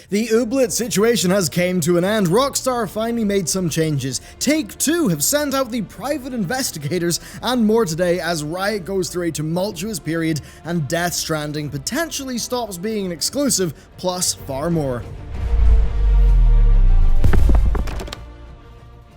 The Ooblets situation has came to an end. Rockstar finally made some changes. Take-Two have sent out the private investigators, and more today as Riot goes through a tumultuous period and Death Stranding potentially stops being an exclusive, plus far more.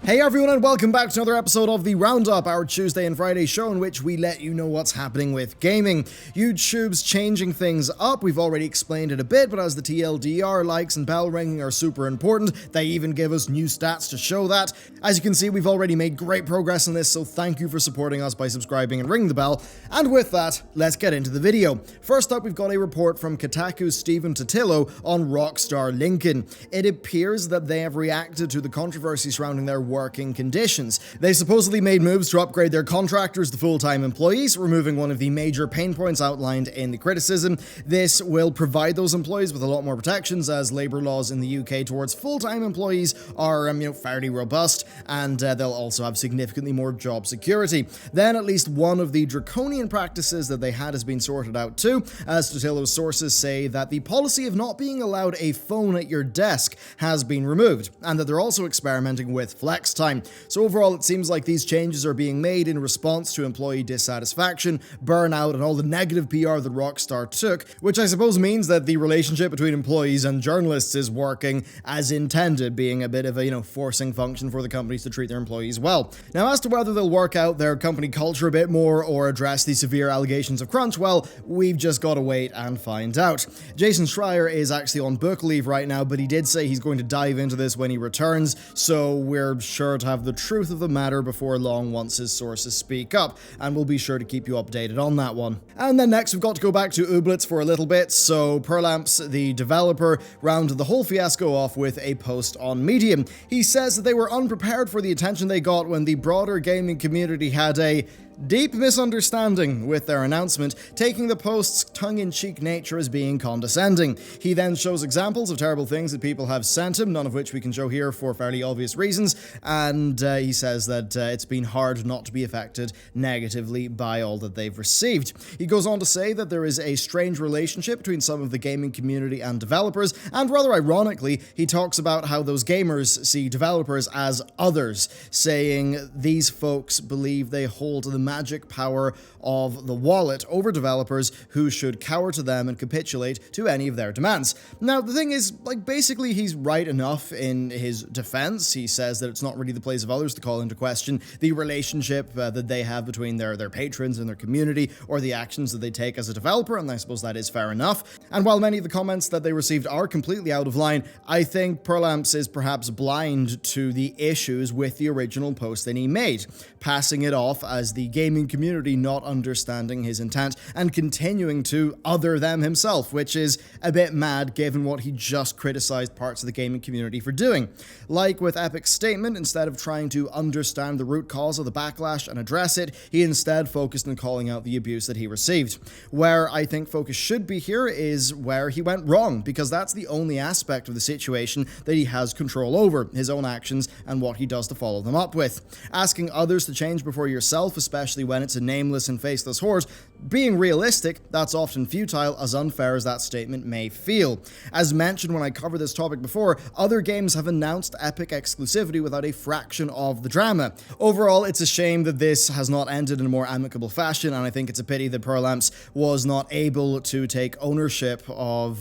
Hey everyone, and welcome back to another episode of the Roundup, our Tuesday and Friday show in which we let you know what's happening with gaming. YouTube's changing things up. We've already explained it a bit, but as the TLDR, likes and bell ringing are super important, they even give us new stats to show that. As you can see, we've already made great progress in this, so thank you for supporting us by subscribing and ringing the bell. And with that, let's get into the video. First up, we've got a report from Kotaku's Stephen Totilo on Rockstar Lincoln. It appears that they have reacted to the controversy surrounding their working conditions. They supposedly made moves to upgrade their contractors to full-time employees, removing one of the major pain points outlined in the criticism. This will provide those employees with a lot more protections, as labor laws in the UK towards full-time employees are fairly robust, and they'll also have significantly more job security. Then at least one of the draconian practices that they had has been sorted out too, as Totilo's sources say that the policy of not being allowed a phone at your desk has been removed, and that they're also experimenting with flex time. So overall, it seems like these changes are being made in response to employee dissatisfaction, burnout, and all the negative PR that Rockstar took, which I suppose means that the relationship between employees and journalists is working as intended, being a bit of a, forcing function for the companies to treat their employees well. Now, as to whether they'll work out their company culture a bit more or address the severe allegations of crunch, well, we've just got to wait and find out. Jason Schreier is actually on book leave right now, but he did say he's going to dive into this when he returns, so we're sure to have the truth of the matter before long once his sources speak up, and we'll be sure to keep you updated on that one. And then next, we've got to go back to Ooblets for a little bit. So Perlamps, the developer, rounded the whole fiasco off with a post on Medium. He says that they were unprepared for the attention they got when the broader gaming community had a deep misunderstanding with their announcement, taking the post's tongue-in-cheek nature as being condescending. He then shows examples of terrible things that people have sent him, none of which we can show here for fairly obvious reasons, and he says that it's been hard not to be affected negatively by all that they've received. He goes on to say that there is a strange relationship between some of the gaming community and developers, and rather ironically, he talks about how those gamers see developers as others, saying these folks believe they hold the magic power of the wallet over developers who should cower to them and capitulate to any of their demands. Now, the thing is, basically he's right enough in his defense. He says that it's not really the place of others to call into question the relationship that they have between their patrons and their community, or the actions that they take as a developer, and I suppose that is fair enough. And while many of the comments that they received are completely out of line, I think Perlamps is perhaps blind to the issues with the original post that he made, passing it off as the gaming community not understanding his intent and continuing to other them himself, which is a bit mad given what he just criticized parts of the gaming community for doing. Like with Epic's statement, instead of trying to understand the root cause of the backlash and address it, he instead focused on calling out the abuse that he received. Where I think focus should be here is where he went wrong, because that's the only aspect of the situation that he has control over, his own actions and what he does to follow them up with. Asking others to change before yourself, especially when it's a nameless and faceless horde, being realistic, that's often futile, as unfair as that statement may feel. As mentioned when I covered this topic before, other games have announced Epic exclusivity without a fraction of the drama. Overall, it's a shame that this has not ended in a more amicable fashion, and I think it's a pity that Perlamps was not able to take ownership of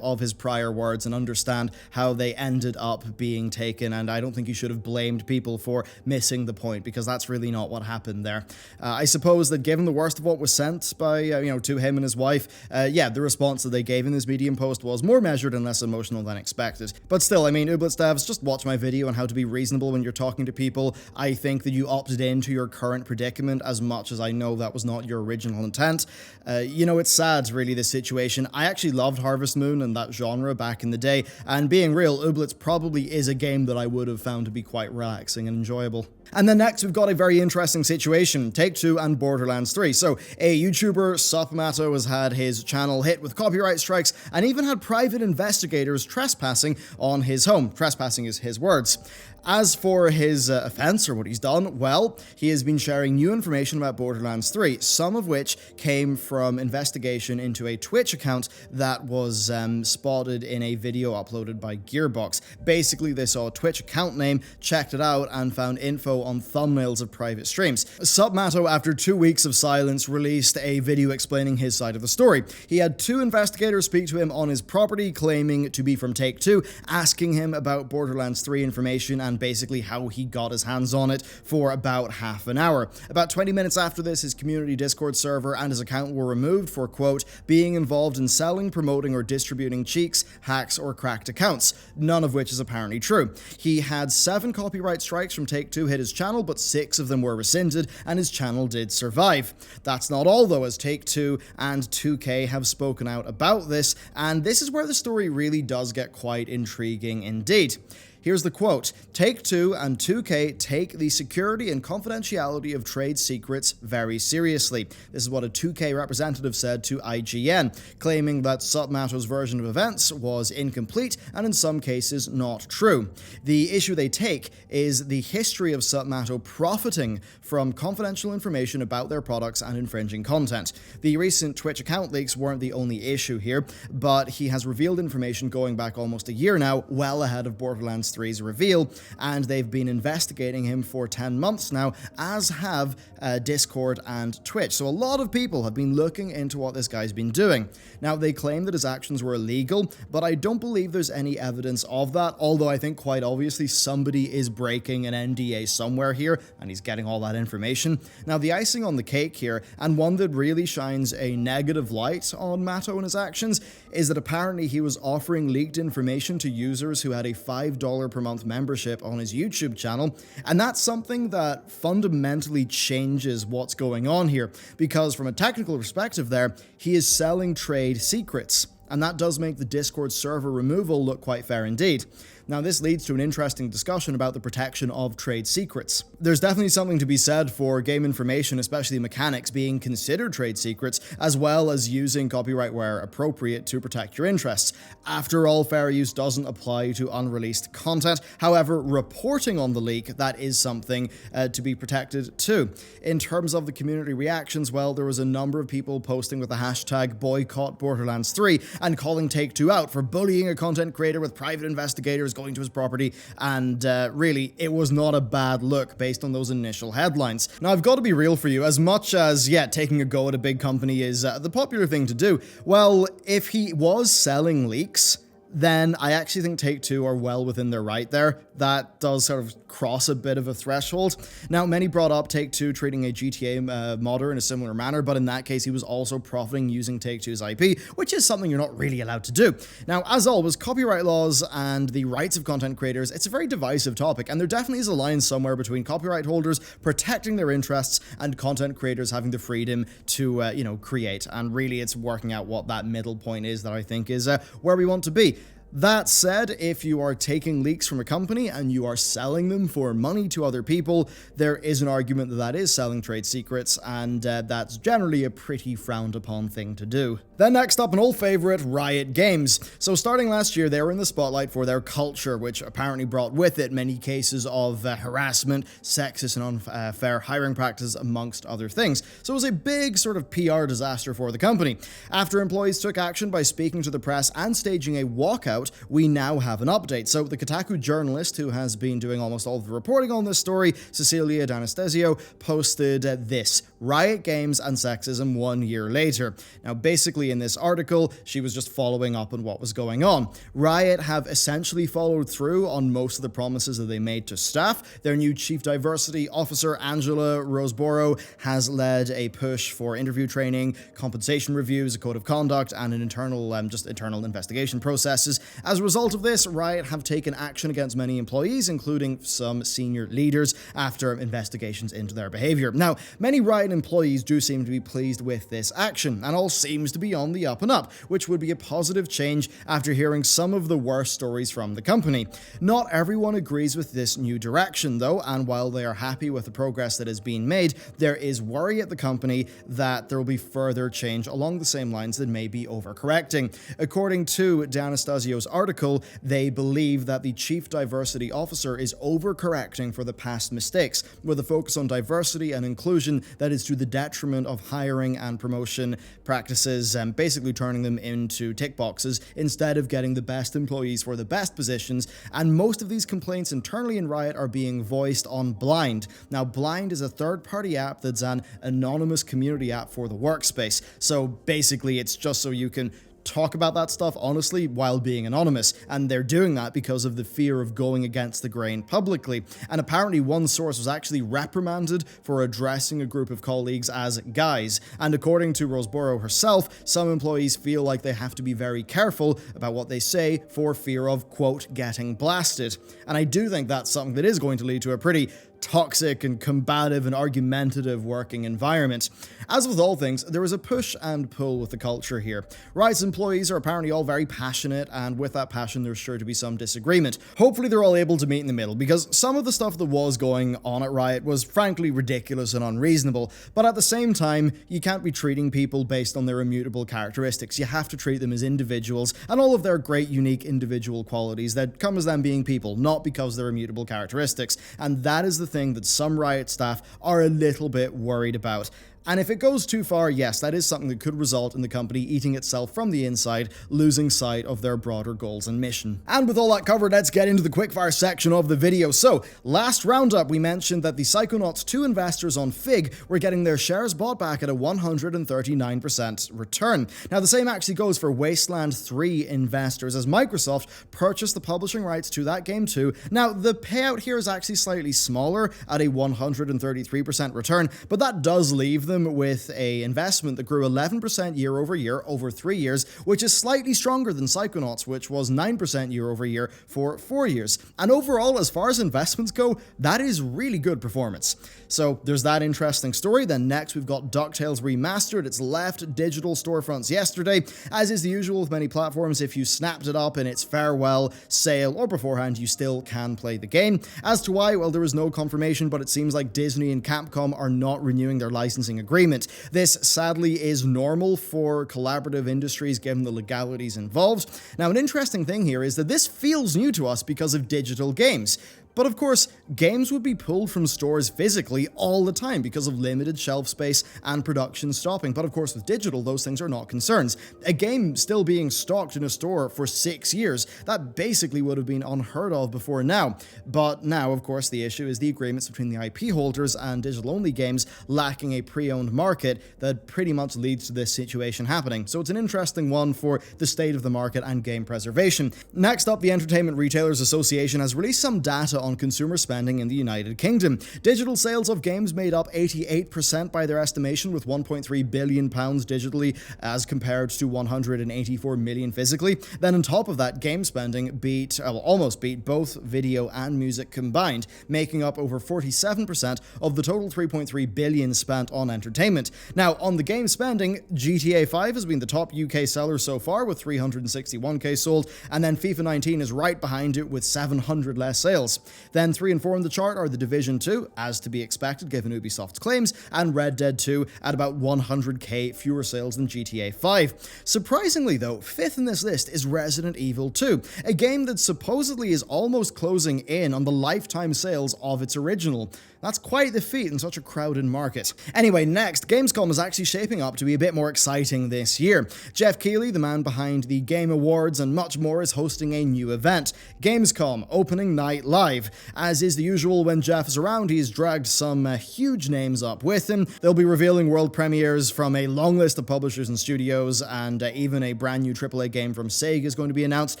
his prior words and understand how they ended up being taken, and I don't think he should have blamed people for missing the point, because that's really not what happened there. I suppose that given the worst of what was sent by, to him and his wife, the response that they gave in this Medium post was more measured and less emotional than expected. But still, Ooblets devs, just watch my video on how to be reasonable when you're talking to people. I think that you opted into your current predicament, as much as I know that was not your original intent. It's sad, really, this situation. I actually loved Harvest Moon and that genre back in the day, and being real, Ooblets probably is a game that I would have found to be quite relaxing and enjoyable. And then next, we've got a very interesting situation, Take-Two and Borderlands 3. So, a YouTuber, Submato, has had his channel hit with copyright strikes and even had private investigators trespassing on his home. Trespassing is his words. As for his offense, or what he's done, well, he has been sharing new information about Borderlands 3, some of which came from investigation into a Twitch account that was spotted in a video uploaded by Gearbox. Basically, they saw a Twitch account name, checked it out, and found info on thumbnails of private streams. Submato, after 2 weeks of silence, released a video explaining his side of the story. He had 2 investigators speak to him on his property, claiming to be from Take-Two, asking him about Borderlands 3 information and basically how he got his hands on it for about half an hour. About 20 minutes after this, his community Discord server and his account were removed for, quote, being involved in selling, promoting, or distributing cheats, hacks, or cracked accounts, none of which is apparently true. He had 7 copyright strikes from Take-Two hit his channel, but 6 of them were rescinded, and his channel did survive. That's not all, though, as Take-Two and 2K have spoken out about this, and this is where the story really does get quite intriguing indeed. Here's the quote, Take-Two and 2K take the security and confidentiality of trade secrets very seriously. This is what a 2K representative said to IGN, claiming that Submato's version of events was incomplete and in some cases not true. The issue they take is the history of Submato profiting from confidential information about their products and infringing content. The recent Twitch account leaks weren't the only issue here, but he has revealed information going back almost a year now, well ahead of Borderlands 3's reveal, and they've been investigating him for 10 months now, as have Discord and Twitch. So a lot of people have been looking into what this guy's been doing. Now, they claim that his actions were illegal, but I don't believe there's any evidence of that, although I think quite obviously somebody is breaking an NDA somewhere here, and he's getting all that information. Now, the icing on the cake here, and one that really shines a negative light on Mato and his actions, is that apparently he was offering leaked information to users who had a $5 per month membership on his YouTube channel, and that's something that fundamentally changes what's going on here, because from a technical perspective there, he is selling trade secrets, and that does make the Discord server removal look quite fair indeed. Now, this leads to an interesting discussion about the protection of trade secrets. There's definitely something to be said for game information, especially mechanics, being considered trade secrets, as well as using copyright where appropriate to protect your interests. After all, fair use doesn't apply to unreleased content. However, reporting on the leak, that is something to be protected too. In terms of the community reactions, well, there was a number of people posting with the hashtag boycott Borderlands 3 and calling Take-Two out for bullying a content creator with private investigators going to his property, and really, it was not a bad look based on those initial headlines. Now, I've got to be real for you, as much as, yeah, taking a go at a big company is the popular thing to do, well, if he was selling leaks, then I actually think Take-Two are well within their right there. That does sort of cross a bit of a threshold. Now, many brought up Take-Two treating a GTA modder in a similar manner, but in that case, he was also profiting using Take-Two's IP, which is something you're not really allowed to do. Now, as always, copyright laws and the rights of content creators, it's a very divisive topic, and there definitely is a line somewhere between copyright holders protecting their interests and content creators having the freedom to, create. And really, it's working out what that middle point is that I think is where we want to be. That said, if you are taking leaks from a company and you are selling them for money to other people, there is an argument that that is selling trade secrets, and that's generally a pretty frowned upon thing to do. Then next up, an old favorite, Riot Games. So starting last year, they were in the spotlight for their culture, which apparently brought with it many cases of harassment, sexist and unfair hiring practices, amongst other things. So it was a big sort of PR disaster for the company. After employees took action by speaking to the press and staging a walkout, we now have an update. So the Kotaku journalist who has been doing almost all of the reporting on this story, Cecilia D'Anastasio, posted this: Riot Games and sexism 1 year later. Now, basically in this article, she was just following up on what was going on. Riot have essentially followed through on most of the promises that they made to staff. Their new chief diversity officer, Angela Roseboro, has led a push for interview training, compensation reviews, a code of conduct, and an internal investigation processes. As a result of this, Riot have taken action against many employees, including some senior leaders, after investigations into their behavior. Now, many Riot employees do seem to be pleased with this action, and all seems to be on the up and up, which would be a positive change after hearing some of the worst stories from the company. Not everyone agrees with this new direction, though, and while they are happy with the progress that has been made, there is worry at the company that there will be further change along the same lines that may be overcorrecting. According to D'Anastasio's article, they believe that the Chief Diversity Officer is overcorrecting for the past mistakes, with a focus on diversity and inclusion that is to the detriment of hiring and promotion practices, and basically turning them into tick boxes instead of getting the best employees for the best positions. And most of these complaints internally in Riot are being voiced on Blind. Now, Blind is a third-party app that's an anonymous community app for the workspace. So basically, it's just so you can talk about that stuff honestly while being anonymous, and they're doing that because of the fear of going against the grain publicly. And apparently one source was actually reprimanded for addressing a group of colleagues as guys, and according to Roseboro herself, some employees feel like they have to be very careful about what they say for fear of, quote, getting blasted. And I do think that's something that is going to lead to a pretty toxic and combative and argumentative working environment. As with all things, there is a push and pull with the culture here. Riot's employees are apparently all very passionate, and with that passion there's sure to be some disagreement. Hopefully they're all able to meet in the middle, because some of the stuff that was going on at Riot was frankly ridiculous and unreasonable, but at the same time, you can't be treating people based on their immutable characteristics. You have to treat them as individuals, and all of their great unique individual qualities that come as them being people, not because they're immutable characteristics. And that is the thing that some Riot staff are a little bit worried about. And if it goes too far, yes, that is something that could result in the company eating itself from the inside, losing sight of their broader goals and mission. And with all that covered, let's get into the quickfire section of the video. So, last roundup, we mentioned that the Psychonauts 2 investors on Fig were getting their shares bought back at a 139% return. Now, the same actually goes for Wasteland 3 investors, as Microsoft purchased the publishing rights to that game too. Now, the payout here is actually slightly smaller at a 133% return, but that does leave them with a investment that grew 11% year over year over 3 years, which is slightly stronger than Psychonauts, which was 9% year over year for 4 years. And overall, as far as investments go, that is really good performance. So there's that interesting story. Then next we've got DuckTales Remastered. It's left digital storefronts yesterday. As is the usual with many platforms, if you snapped it up in its farewell sale or beforehand, you still can play the game. As to why, well, there is no confirmation, but it seems like Disney and Capcom are not renewing their licensing agreement. This sadly is normal for collaborative industries given the legalities involved. Now, an interesting thing here is that this feels new to us because of digital games. But of course, games would be pulled from stores physically all the time because of limited shelf space and production stopping. But of course, with digital, those things are not concerns. A game still being stocked in a store for 6 years, that basically would have been unheard of before now. But now, of course, the issue is the agreements between the IP holders and digital-only games lacking a pre-owned market that pretty much leads to this situation happening. So it's an interesting one for the state of the market and game preservation. Next up, the Entertainment Retailers Association has released some data on consumer spending in the United Kingdom. Digital sales of games made up 88% by their estimation, with £1.3 billion digitally as compared to 184 million physically. Then on top of that, game spending almost beat both video and music combined, making up over 47% of the total 3.3 billion spent on entertainment. Now, on the game spending, GTA 5 has been the top UK seller so far with 361k sold, and then FIFA 19 is right behind it with 700 less sales. Then 3 and 4 on the chart are The Division 2, as to be expected given Ubisoft's claims, and Red Dead 2 at about 100k fewer sales than GTA 5. Surprisingly though, 5th in this list is Resident Evil 2, a game that supposedly is almost closing in on the lifetime sales of its original. That's quite the feat in such a crowded market. Anyway, next, Gamescom is actually shaping up to be a bit more exciting this year. Jeff Keighley, the man behind the Game Awards and much more, is hosting a new event, Gamescom Opening Night Live. As is the usual when Jeff is around, he's dragged some huge names up with him. They'll be revealing world premieres from a long list of publishers and studios, and even a brand new AAA game from Sega is going to be announced,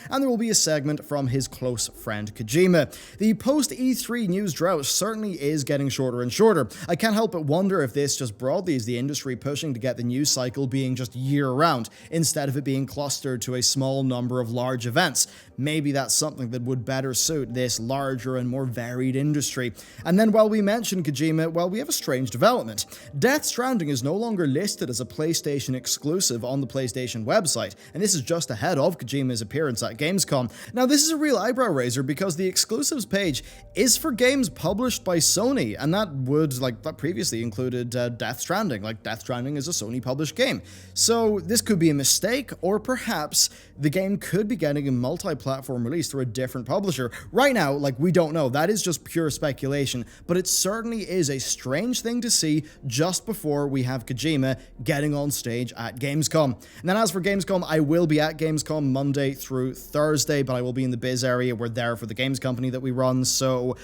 and there will be a segment from his close friend Kojima. The post-E3 news drought certainly is getting shorter and shorter. I can't help but wonder if this just broadly is the industry pushing to get the news cycle being just year-round, instead of it being clustered to a small number of large events. Maybe that's something that would better suit this larger and more varied industry. And then while we mentioned Kojima, well, we have a strange development. Death Stranding is no longer listed as a PlayStation exclusive on the PlayStation website, and this is just ahead of Kojima's appearance at Gamescom. Now, this is a real eyebrow raiser because the exclusives page is for games published by Sony, and that previously included Death Stranding. Death Stranding is a Sony published game. So this could be a mistake, or perhaps the game could be getting a multi-platform release through a different publisher. Right now, we don't know. That is just pure speculation, but it certainly is a strange thing to see just before we have Kojima getting on stage at Gamescom. And then as for Gamescom, I will be at Gamescom Monday through Thursday, but I will be in the biz area. We're there for the games company that we run, so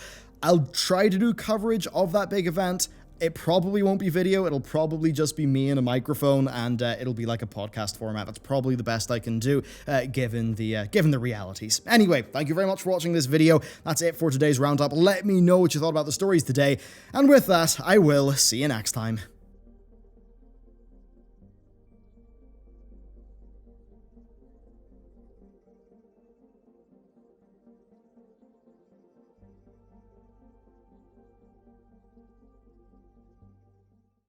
I'll try to do coverage of that big event. It probably won't be video, it'll probably just be me and a microphone, and it'll be like a podcast format. That's probably the best I can do, given the realities. Anyway, thank you very much for watching this video. That's it for today's roundup. Let me know what you thought about the stories today, and with that, I will see you next time.